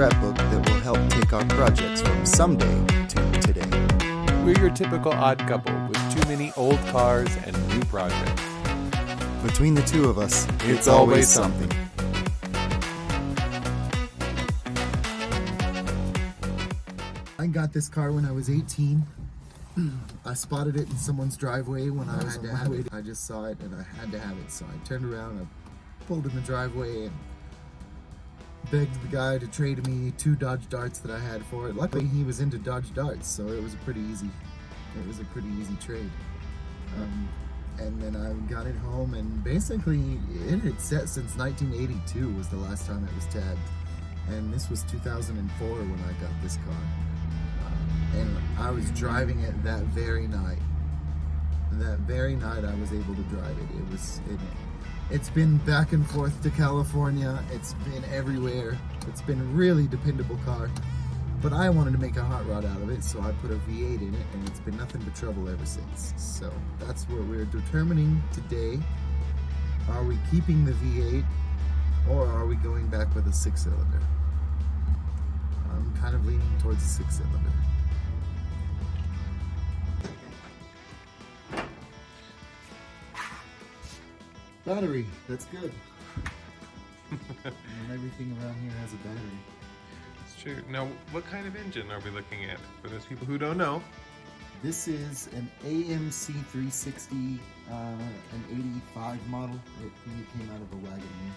scrapbook that will help take our projects from someday to today. We're your typical odd couple with too many old cars and new projects. Between the two of us, it's always something. I got this car when I was 18. I spotted it in someone's driveway when I was on my way. I just saw it and I had to have it. So I turned around, I pulled in the driveway and begged the guy to trade me 2 Dodge Darts that I had for it. Luckily he was into Dodge Darts, so it was a pretty easy trade. And then I got it home, and basically it had set since 1982 was the last time it was tagged. And this was 2004 when I got this car. And I was driving it that very night. That very night I was able to drive it. It's been back and forth to California. It's been everywhere. It's been a really dependable car. But I wanted to make a hot rod out of it, so I put a V8 in it, and it's been nothing but trouble ever since. So that's what we're determining today. Are we keeping the V8, or are we going back with a 6-cylinder? I'm kind of leaning towards a 6-cylinder. Battery, that's good. And everything around here has a battery. It's true. Now, what kind of engine are we looking at? For those people who don't know. This is an AMC 360, an 85 model. It came out of a Wagoneer.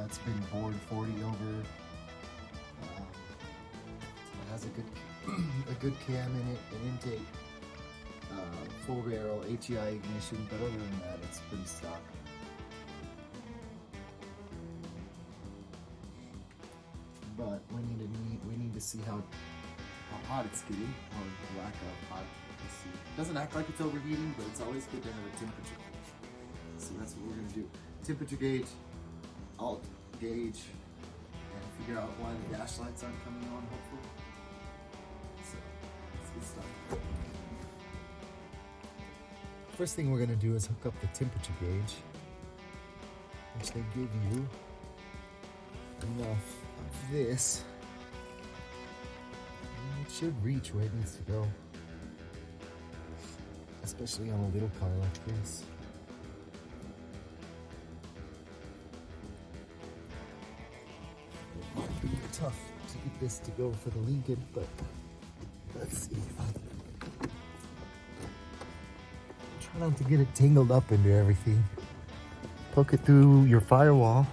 It's been bored 40 over. It has a good cam in it, an intake. Full barrel, HEI ignition, but other than that, it's pretty stock. But we need to see how hot it's getting, or lack of hot. Let's see. It doesn't act like it's overheating, but it's always good to have a temperature gauge. So that's what we're gonna do. Temperature gauge, alt gauge, and figure out why the dash lights aren't coming on, hopefully. So let's get started. First thing we're going to do is hook up the temperature gauge, which they give you enough of this. And it should reach where it needs to go, especially on a little car like this. It might be tough to get this to go for the Lincoln, but let's see. Try not to get it tangled up into everything. Poke it through your firewall.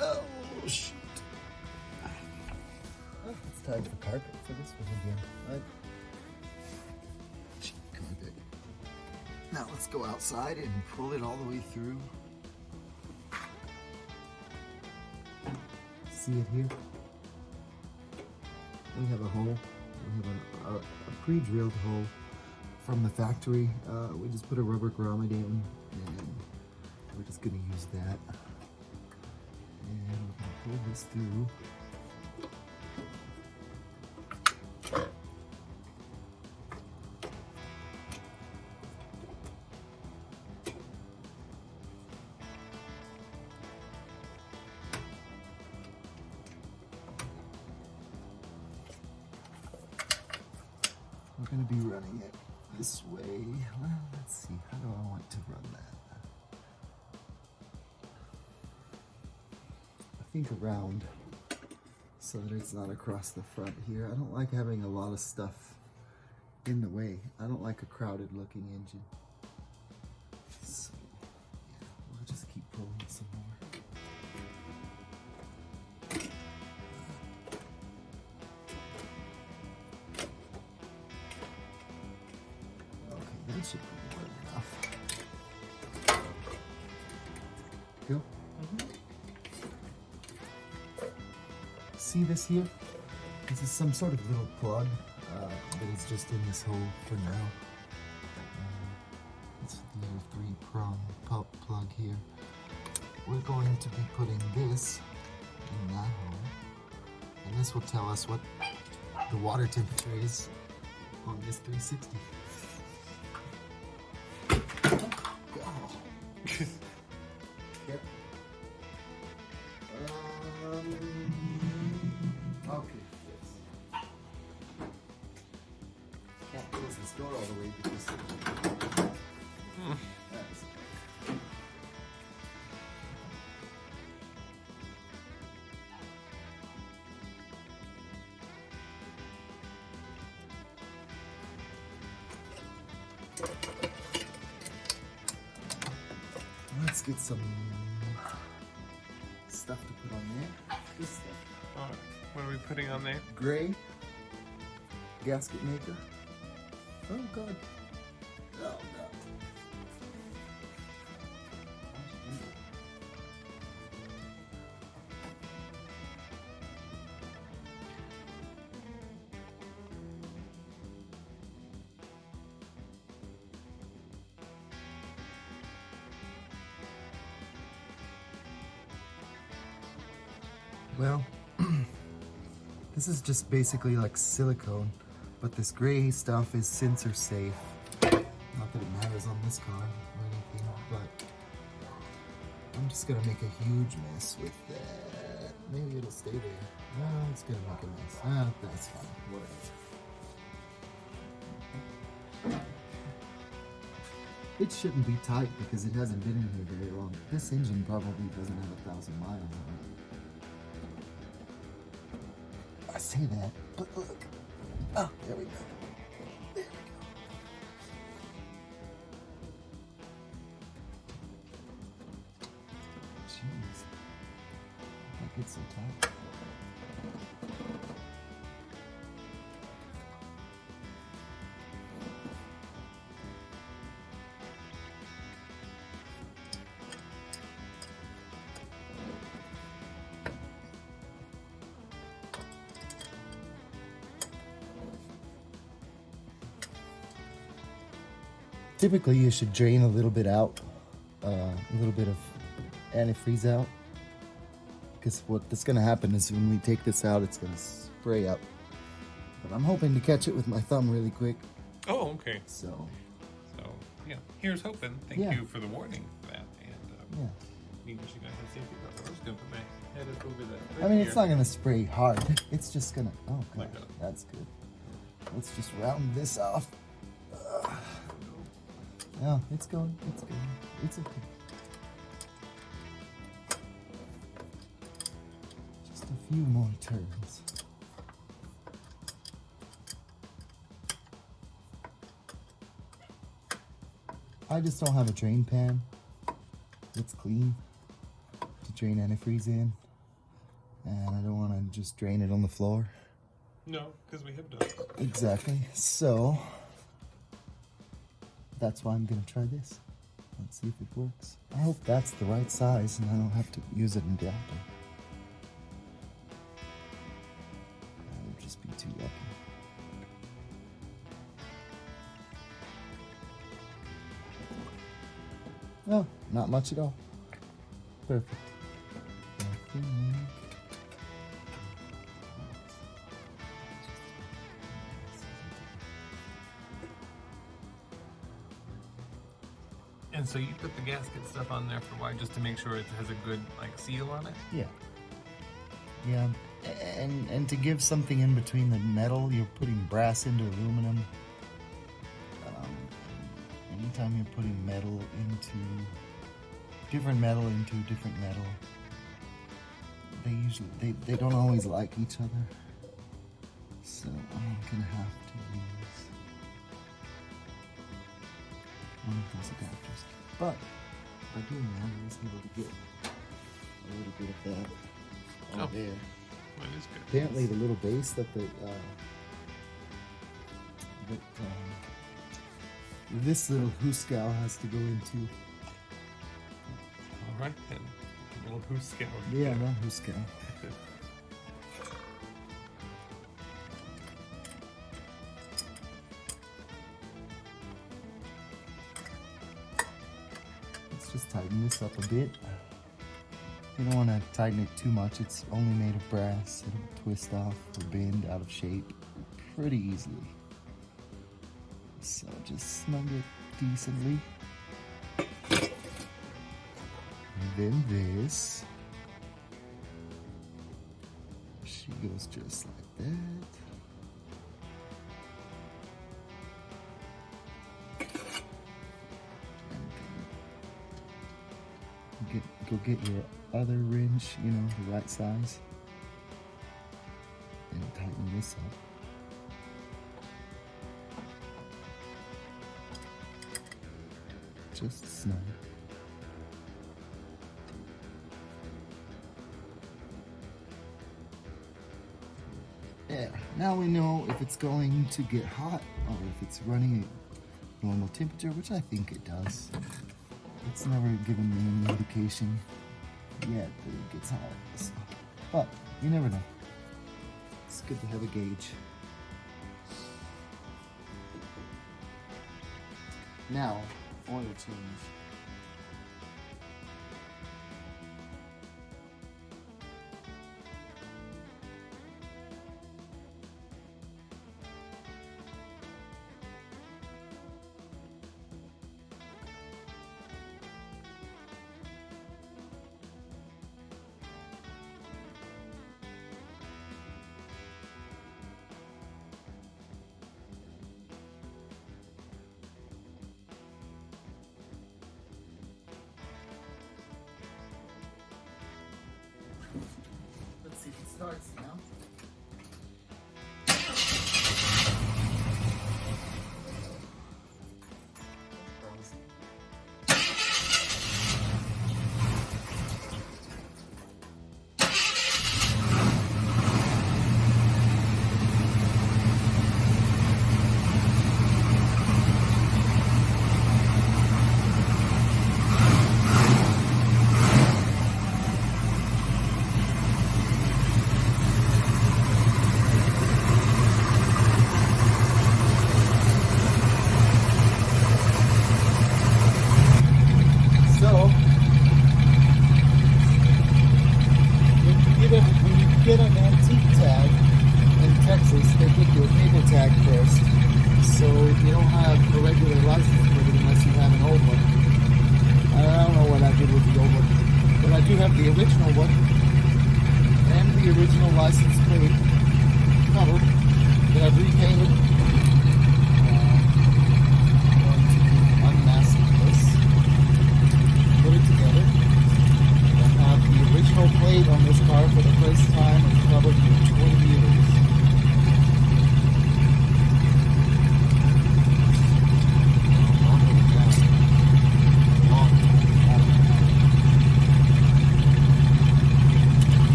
Oh, shoot. Oh, it's time for carpet for this one again. Cheap carpet. Now let's go outside and pull it all the way through. See it here? We have a hole. We have a pre-drilled hole from the factory. We just put a rubber grommet in, and we're just going to use that. And we're going to pull this through. We're going to be running it this way. Well, let's see. How do I want to run that? I think around so that it's not across the front here. I don't like having a lot of stuff in the way. I don't like a crowded looking engine. So, yeah, we'll just keep pulling some more. That should be more than enough. Go. See this here? This is some sort of little plug that is just in this hole for now. It's a little 3-prong plug here. We're going to be putting this in that hole, and this will tell us what the water temperature is on this 360. Yep. Okay. Yes. Can't close this door all the way because that's let's get some stuff to put on there. This stuff. What are we putting on there? Gray gasket maker. Oh god. Oh god. Well, this is just basically like silicone, but this gray stuff is sensor safe. Not that it matters on this car or anything, but I'm just gonna make a huge mess with that. Maybe it'll stay there. No, it's gonna make a mess. Ah, that's fine. Whatever. It shouldn't be tight because it hasn't been in here very long. This engine probably doesn't have 1,000 miles on it. I say that, but look. Oh, there we go. There we go. Jeez. That gets so tight. Typically, you should drain a little bit out, a little bit of antifreeze out, because what's going to happen is when we take this out, it's going to spray up. But I'm hoping to catch it with my thumb really quick. Oh, okay. So yeah, here's hoping. Thank you for the warning for that. And yeah. you guys have safety belt. I'm just going to put my head up over that. I mean, it's not going to spray hard. It's just going to, oh god, Like that. that's good. Let's just round this off. No, it's going. It's going. It's okay. Just a few more turns. I just don't have a drain pan that's clean to drain antifreeze in, and I don't want to just drain it on the floor. No, because we have done. Exactly. So that's why I'm gonna try this. Let's see if it works. I hope that's the right size and I don't have to use it in diaper. I would just be too lucky. No, not much at all. Perfect. And so you put the gasket stuff on there for why? Just to make sure it has a good seal on it? Yeah. Yeah. And to give something in between the metal, you're putting brass into aluminum. Anytime you're putting metal into different metal, they don't always like each other. So I'm gonna have to use one of those adapters. But by doing that, I was able to get a little bit of that on there. That is good. Apparently, the little base that this little hooskow has to go into. All right then. A little hooskow. Yeah, not hooskow. Let's just tighten this up a bit. You don't want to tighten it too much. It's only made of brass. It'll twist off or bend out of shape pretty easily. So just snug it decently. And then this. She goes just like that. And go get your other wrench, you know, the right size. And tighten this up. Just snug. Yeah, now we know if it's going to get hot or if it's running at normal temperature, which I think it does. It's never given me any indication yet that it gets hot. So, but you never know. It's good to have a gauge. Now, oil change. Let's see if it starts now. When you get an antique tag in Texas, they give you a paper tag first. So you don't have a regular license plate unless you have an old one. I don't know what I did with the old one, but I do have the original one and the original license plate cover that I've repainted. I'm going to unmask this, put it together. I have the original plate on this car for the first time and covered for 20 years.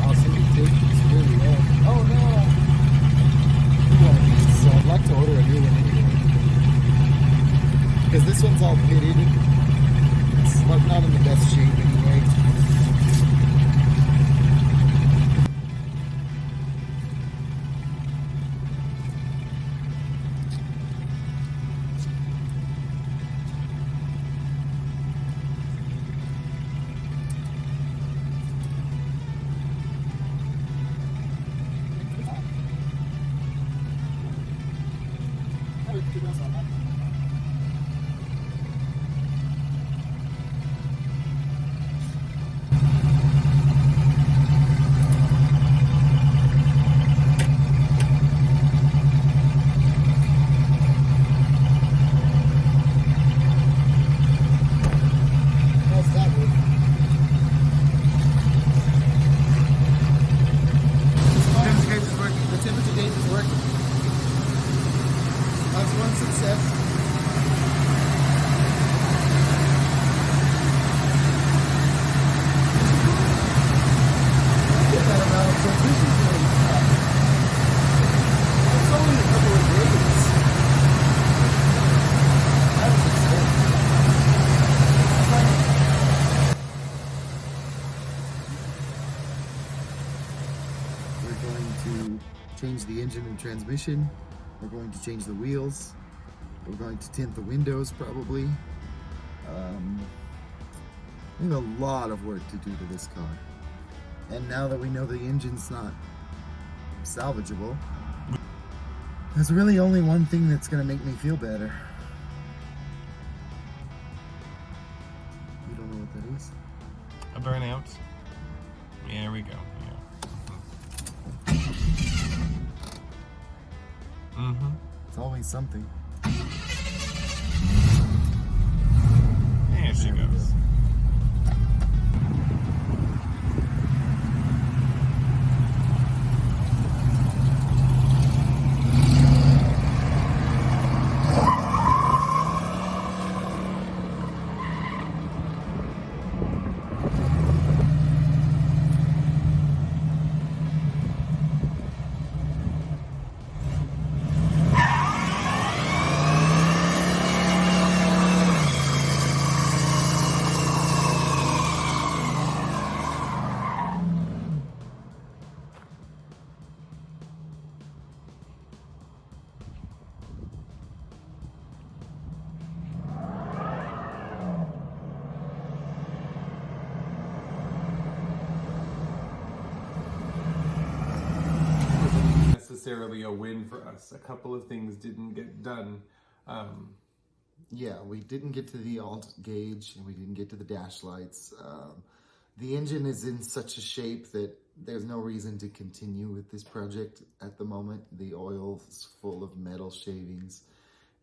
I'll send you pictures, really, yeah. Oh no! So I'd like to order a new one anyway. Because this one's all pitted. It's like not in the best shape anyway. Change the engine and transmission. We're going to change the wheels. We're going to tint the windows probably. We have a lot of work to do to this car. And now that we know the engine's not salvageable, There's really only one thing that's gonna make me feel better. You don't know what that is? A burnout. There we go. Yeah. Mm-hmm. It's always something. There she goes. Necessarily a win for us. A couple of things didn't get done. Yeah, we didn't get to the alt gauge and we didn't get to the dash lights. The engine is in such a shape that there's no reason to continue with this project at the moment. The oil's full of metal shavings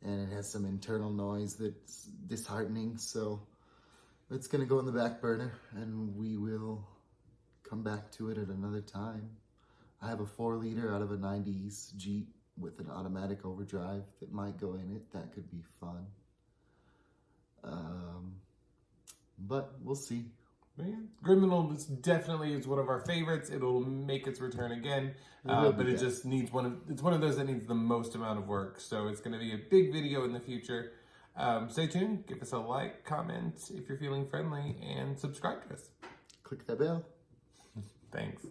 and it has some internal noise that's disheartening. So it's going to go in the back burner and we will come back to it at another time. I have a 4-liter out of a 90s Jeep with an automatic overdrive that might go in it. That could be fun. But we'll see. Yeah. Gremlin is one of our favorites. It'll make its return again, but it just needs it's one of those that needs the most amount of work. So it's going to be a big video in the future. Stay tuned. Give us a like, comment if you're feeling friendly, and subscribe to us. Click that bell. Thanks.